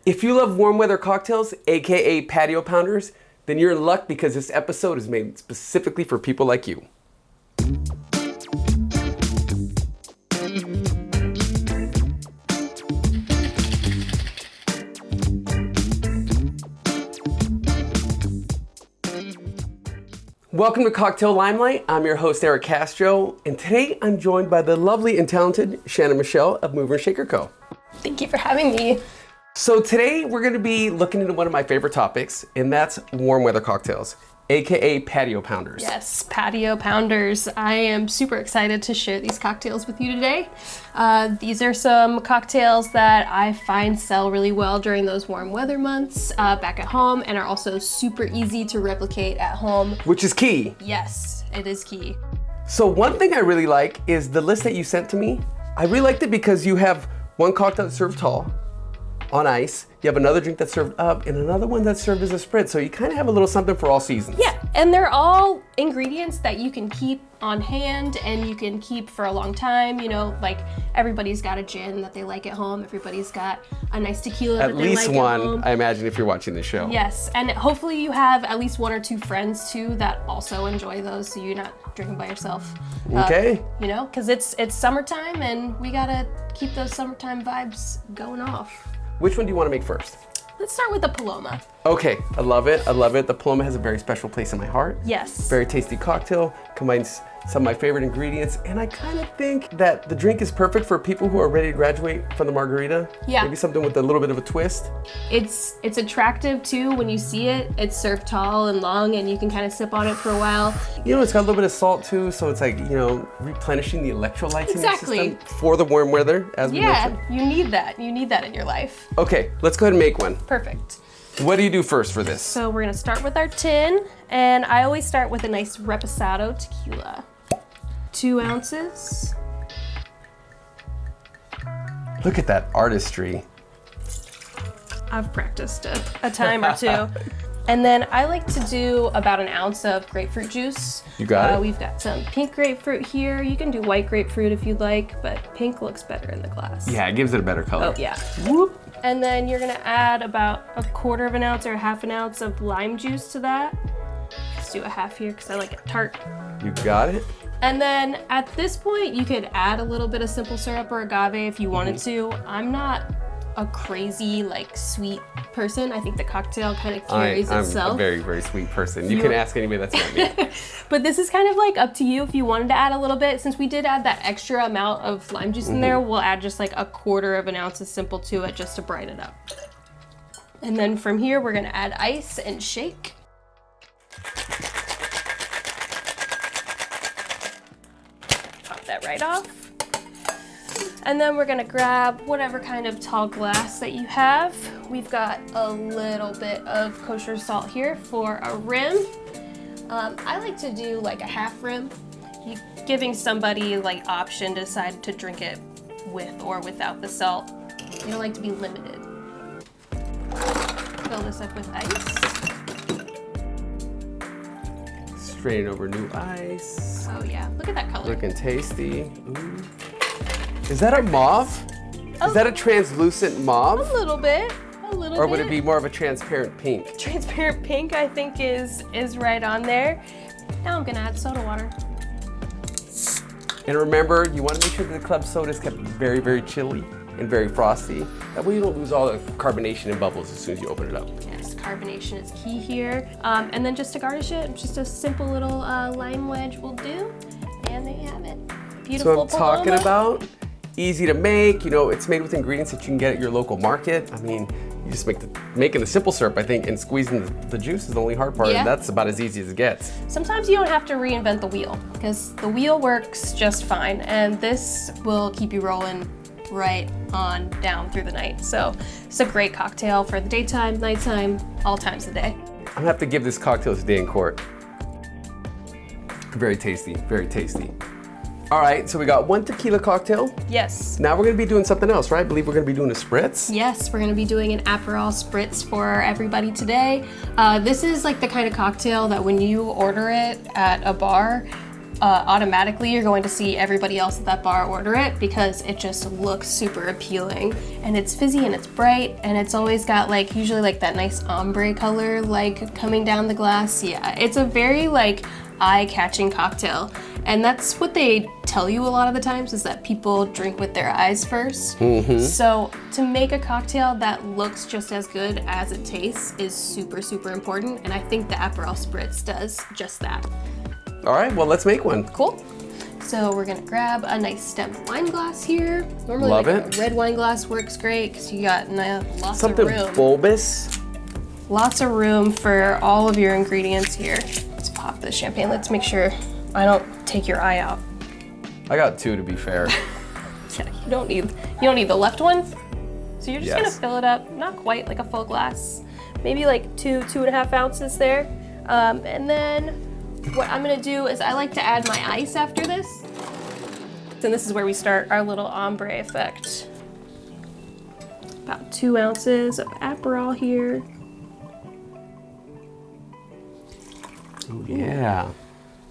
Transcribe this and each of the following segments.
If you love warm weather cocktails, aka patio pounders, then you're in luck because this episode is made specifically for people like you. Welcome to Cocktail Limelight. I'm your host, Erick Castro, and today I'm joined by the lovely and talented Shannon Michelle of Mover and Shaker Co. Thank you for having me. So today we're going to be looking into one of my favorite topics, and that's warm weather cocktails, aka patio pounders. Yes, patio pounders. I am super excited to share these cocktails with you today. These are some cocktails that I find sell really well during those warm weather months back at home, and are also super easy to replicate at home. Which is key. Yes, it is key. So one thing I really like is the list that you sent to me. I really liked it because you have one cocktail that's served tall, on ice, you have another drink that's served up, and another one that's served as a spritz. So you kind of have a little something for all seasons. Yeah, and they're all ingredients that you can keep on hand and you can keep for a long time. You know, like everybody's got a gin that they like at home. Everybody's got a nice tequila that they like at home. At least one, I imagine, if you're watching the show. Yes, and hopefully you have at least one or two friends too that also enjoy those, so you're not drinking by yourself. Okay. You know, because it's summertime and we gotta keep those summertime vibes going off. Which one do you want to make first? Let's start with the Paloma. Okay, I love it. I love it. The Paloma has a very special place in my heart. Yes. Very tasty cocktail, combines some of my favorite ingredients, and I kind of think that the drink is perfect for people who are ready to graduate from the margarita. Yeah. Maybe something with a little bit of a twist. It's attractive too when you see it. It's served tall and long, and you can kind of sip on it for a while. You know, it's got a little bit of salt too, so it's like, you know, replenishing the electrolytes in your system for the warm weather, as we mentioned. Yeah, you need that. You need that in your life. Okay, let's go ahead and make one. Perfect. What do you do first for this? So we're gonna start with our tin, and I always start with a nice reposado tequila. 2 ounces. Look at that artistry. I've practiced a time or two. And then I like to do about 1 ounce of grapefruit juice. You got it? We've got some pink grapefruit here. You can do white grapefruit if you'd like, but pink looks better in the glass. Yeah, it gives it a better color. Oh yeah. Whoop. And then you're gonna add about 1/4 ounce or 1/2 ounce of lime juice to that. Let's do a half here because I like it tart. You got it? And then at this point, you could add a little bit of simple syrup or agave if you wanted to. I'm not a crazy, like, sweet person. I think the cocktail kind of carries itself. I'm a very, very sweet person. You can ask anybody that's not me. But this is kind of like up to you if you wanted to add a little bit. Since we did add that extra amount of lime juice in there, we'll add just like 1/4 ounce of simple to it just to brighten it up. And then from here, we're gonna add ice and shake. That right off. And then we're gonna grab whatever kind of tall glass that you have. We've got a little bit of kosher salt here for a rim. I like to do like a half rim. Giving somebody like option to decide to drink it with or without the salt. You don't like to be limited. Fill this up with ice. Strain over new ice. Oh yeah, look at that color. Looking tasty. Ooh. Is that a mauve? Is that a translucent mauve? A little bit. Or would it be more of a transparent pink? Transparent pink, I think, is right on there. Now I'm gonna add soda water. And remember, you want to make sure that the club soda is kept very, very chilly and very frosty. That way you don't lose all the carbonation and bubbles as soon as you open it up. Yes, carbonation is key here. And then just to garnish it, just a simple little lime wedge will do. And there you have it. Beautiful So I'm talking Paloma. about. Easy to make, you know, it's made with ingredients that you can get at your local market. I mean, you just making the simple syrup, I think, and squeezing the juice is the only hard part, Yeah. and that's about as easy as it gets. Sometimes you don't have to reinvent the wheel, because the wheel works just fine, and this will keep you rolling right on down through the night. So it's a great cocktail for the daytime, nighttime, all times of the day. I'm gonna have to give this cocktail today in court. Very tasty, very tasty. All right, so we got 1 tequila cocktail. Yes. Now we're gonna be doing something else, right? I believe we're gonna be doing a spritz. Yes, we're gonna be doing an Aperol spritz for everybody today. This is like the kind of cocktail that when you order it at a bar, automatically you're going to see everybody else at that bar order it because it just looks super appealing. And it's fizzy and it's bright and it's always got like, usually like that nice ombre color like coming down the glass. Yeah, it's a very like eye-catching cocktail. And that's what they tell you a lot of the times is that people drink with their eyes first. So to make a cocktail that looks just as good as it tastes is super, super important. And I think the Aperol Spritz does just that. All right, well, let's make one. Cool. So we're gonna grab a nice stemmed wine glass here. Normally Love like it. a red wine glass works great because you got lots Something of room. bulbous. Lots of room for all of your ingredients here. Let's pop the champagne. Let's make sure I don't take your eye out. I got 2 to be fair. Yeah, you don't need the left one. So you're just Yes. gonna fill it up, not quite like a full glass, maybe like 2.5 ounces there. And then what I'm gonna do is I like to add my ice after this. And this is where we start our little ombre effect. About 2 ounces of Aperol here. Oh, yeah.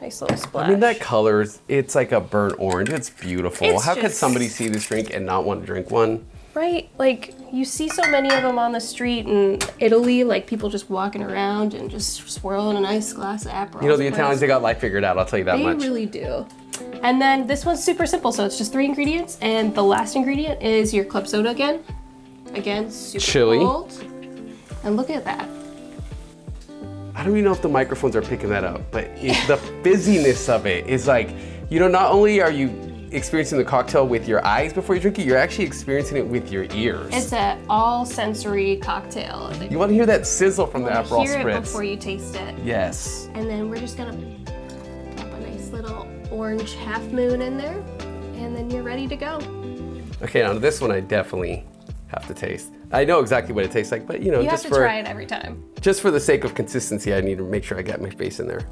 Nice little splash. I mean, that color, it's like a burnt orange. It's beautiful. It's How could just- somebody see this drink and not want to drink one? Right? Like, you see so many of them on the street in Italy, like people just walking around and just swirling a nice glass of Aperol. You know, the Italians, they got life figured out, I'll tell you that They much. really do. And then this one's super simple, so it's just 3 ingredients, and the last ingredient is your club soda again. Again, super Chili. cold. And look at that. I don't even know if the microphones are picking that up, but the fizziness of it is like, you know, not only are you experiencing the cocktail with your eyes before you drink it, you're actually experiencing it with your ears. It's an all-sensory cocktail. You want to hear that sizzle from the You Aperol hear it Spritz. before you taste it. Yes. And then we're just gonna pop a nice little orange half moon in there, and then you're ready to go. Okay, now this one I definitely have to taste. I know exactly what it tastes like, but you know, You have just to for try it every time. just for the sake of consistency, I need to make sure I get my face in there.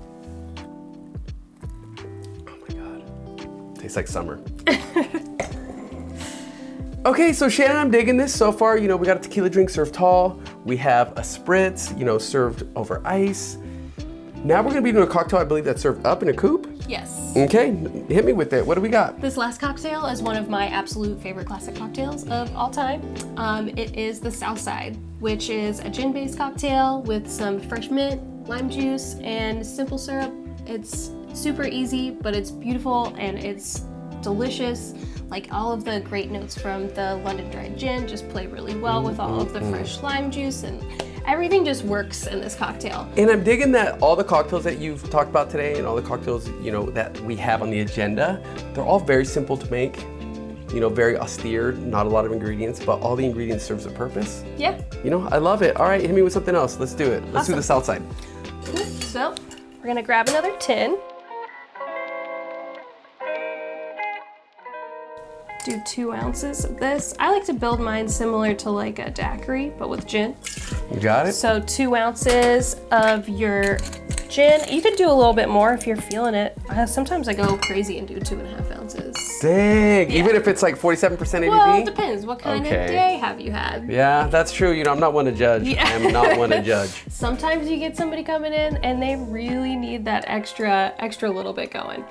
Oh my God, tastes like summer. Okay, so Shannon, I'm digging this so far. You know, we got a tequila drink served tall. We have a spritz, you know, served over ice. Now we're gonna be doing a cocktail, I believe, that's served up in a coupe. Yes. Okay, hit me with it. What do we got? This last cocktail is one of my absolute favorite classic cocktails of all time. It is the Southside, which is a gin-based cocktail with some fresh mint, lime juice, and simple syrup. It's super easy, but it's beautiful and it's delicious. Like all of the great notes from the London Dry Gin just play really well with all of the fresh lime juice, and everything just works in this cocktail. And I'm digging that all the cocktails that you've talked about today and all the cocktails, you know, that we have on the agenda, they're all very simple to make, you know, very austere, not a lot of ingredients, but all the ingredients serves a purpose. Yeah. You know, I love it. All right, hit me with something else. Let's do it. Let's do the South Side. So we're gonna grab another tin. Do 2 ounces of this. I like to build mine similar to like a daiquiri, but with gin. You got it? So 2 ounces of your gin. You could do a little bit more if you're feeling it. Sometimes I go crazy and do 2.5 ounces. Dang, Yeah. even if it's like 47% ABV? Well, it depends. What kind Okay. of day have you had? Yeah, that's true. You know, I'm not one to judge. Yeah. I am not one to judge. Sometimes you get somebody coming in and they really need that extra little bit going.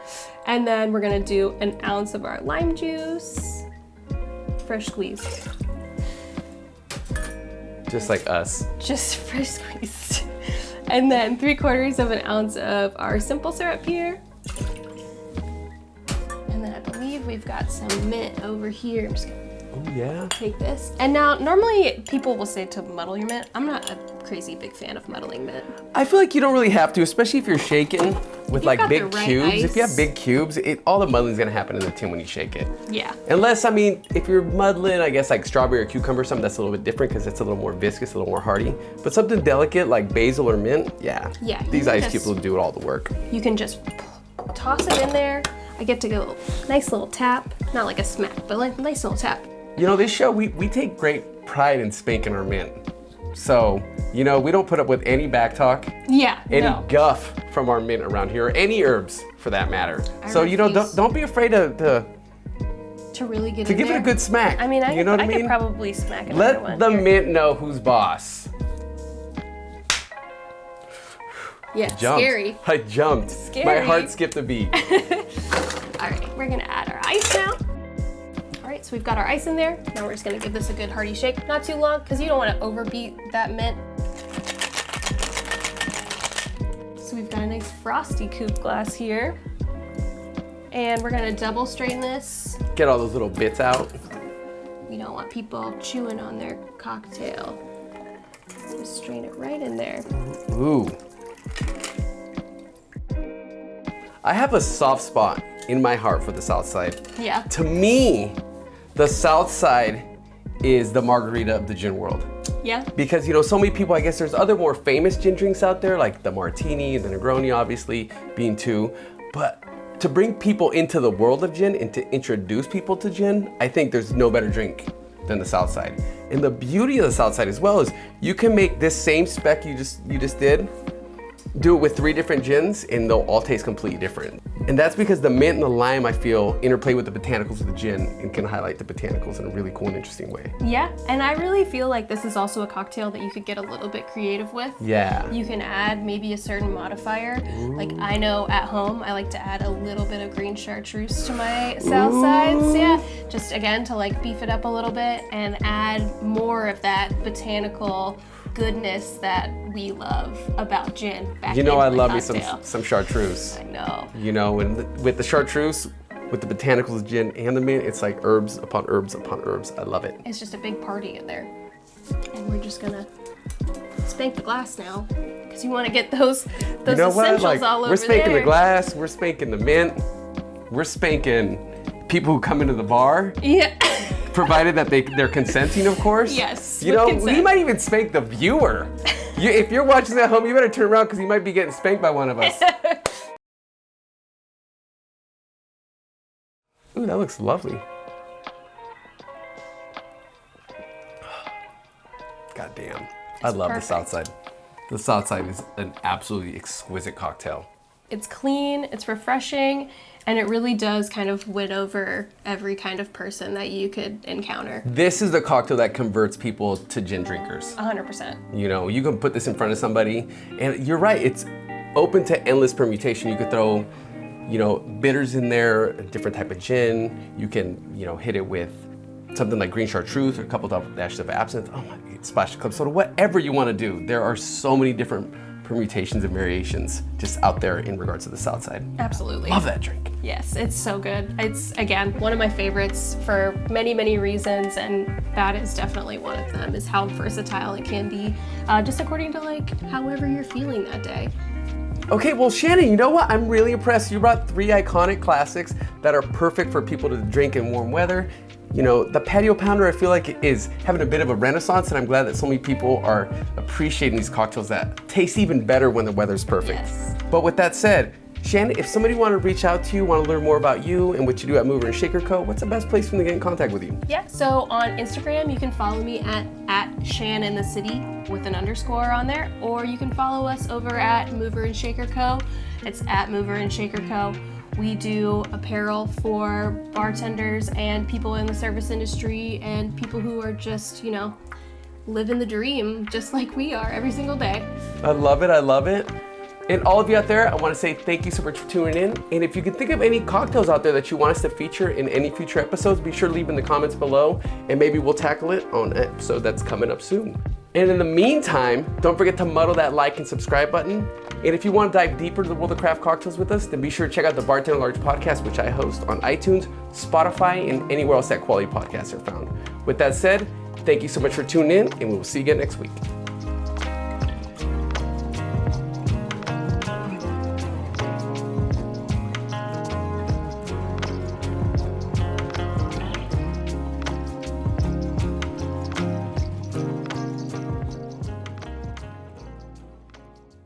And then we're gonna do an ounce of our lime juice, fresh squeezed. Just like us. Just fresh squeezed. And then 3/4 of an ounce of our simple syrup here. And then I believe we've got some mint over here. I'm just gonna Oh, yeah. take this. And now, normally people will say to muddle your mint. I'm not a crazy big fan of muddling mint. I feel like you don't really have to, especially if you're shaking with you've like got big the right cubes. If you ice. have big cubes, all the muddling's gonna happen in the tin when you shake it. Yeah. Unless, I mean, if you're muddling, I guess like strawberry or cucumber, something that's a little bit different because it's a little more viscous, a little more hearty. But something delicate like basil or mint, yeah. Yeah, you These can ice just- cubes will do all the work. You can just toss it in there. I get to go nice little tap. Not like a smack, but like a nice little tap. You know, this show, we take great pride in spanking our mint. So, you know, we don't put up with any back talk, Yeah, any no. guff from our mint around here, or any herbs for that matter. I So, you know, refuse. don't be afraid to To really get give in it a there. good smack. I mean, you know what I could mean? probably smack another Let one. the Here. mint know who's boss. Yeah, Jumped. scary. I jumped. Scary. My heart skipped a beat. All right, we're gonna add our ice now. All right, so we've got our ice in there. Now we're just gonna give this a good hearty shake. Not too long, because you don't want to overbeat that mint. So we've got a nice frosty coupe glass here. And we're gonna double strain this. Get all those little bits out. We don't want people chewing on their cocktail. Just strain it right in there. Ooh. I have a soft spot in my heart for the South Side. Yeah. To me, the South Side is the margarita of the gin world. Yeah. Because, you know, so many people, I guess there's other more famous gin drinks out there, like the martini and the Negroni, obviously, being two. But to bring people into the world of gin and to introduce people to gin, I think there's no better drink than the South Side. And the beauty of the South Side as well is you can make this same spec you just did, do it with 3 different gins and they'll all taste completely different. And that's because the mint and the lime, I feel, interplay with the botanicals of the gin and can highlight the botanicals in a really cool and interesting way. Yeah, and I really feel like this is also a cocktail that you could get a little bit creative with. Yeah. You can add maybe a certain modifier. Ooh. Like I know at home, I like to add a little bit of green chartreuse to my South Sides. Yeah, just again to like beef it up a little bit and add more of that botanical goodness that we love about gin. You know, I love me some chartreuse. I know. You know, and with the chartreuse, with the botanicals of gin and the mint, it's like herbs upon herbs upon herbs. I love it. It's just a big party in there. And we're just gonna spank the glass now, because you want to get those you know essentials like, all over there. We're spanking the glass, we're spanking the mint, we're spanking people who come into the bar. Yeah. Provided that they're consenting, of course. Yes. You know, consent. we might even spank the viewer. If you're watching at home, you better turn around because you might be getting spanked by one of us. Ooh, that looks lovely. God damn. I love perfect. the South Side. The South Side is an absolutely exquisite cocktail. It's clean, it's refreshing, and it really does kind of win over every kind of person that you could encounter. This is the cocktail that converts people to gin drinkers. 100%. You know, you can put this in front of somebody, and you're right, it's open to endless permutation. You could throw, you know, bitters in there, a different type of gin. You can, you know, hit it with something like green chartreuse or a couple of dashes of absinthe. Oh my, splash of club soda, whatever you want to do. There are so many different permutations and variations just out there in regards to the South Side. Absolutely. Love that drink. Yes, it's so good. It's, again, one of my favorites for many, many reasons, and that is definitely one of them, is how versatile it can be, just according to like however you're feeling that day. Okay, well, Shannon, you know what? I'm really impressed. You brought 3 iconic classics that are perfect for people to drink in warm weather. You know, the Patio Pounder, I feel like is having a bit of a renaissance, and I'm glad that so many people are appreciating these cocktails that taste even better when the weather's perfect. Yes. But with that said, Shannon, if somebody wanted to reach out to you, want to learn more about you and what you do at Mover and Shaker Co., what's the best place for them to get in contact with you? Yeah, so on Instagram, you can follow me at Shannon the City with an underscore on there, or you can follow us over at Mover and Shaker Co. It's at Mover and Shaker Co. We do apparel for bartenders and people in the service industry and people who are just, you know, living the dream just like we are every single day. I love it, I love it. And all of you out there, I want to say thank you so much for tuning in. And if you can think of any cocktails out there that you want us to feature in any future episodes, be sure to leave in the comments below, and maybe we'll tackle it on an episode that's coming up soon. And in the meantime, don't forget to muddle that like and subscribe button. And if you want to dive deeper to the world of craft cocktails with us, then be sure to check out the Bartender Large podcast, which I host on iTunes, Spotify, and anywhere else that quality podcasts are found. With that said, thank you so much for tuning in, and we will see you again next week.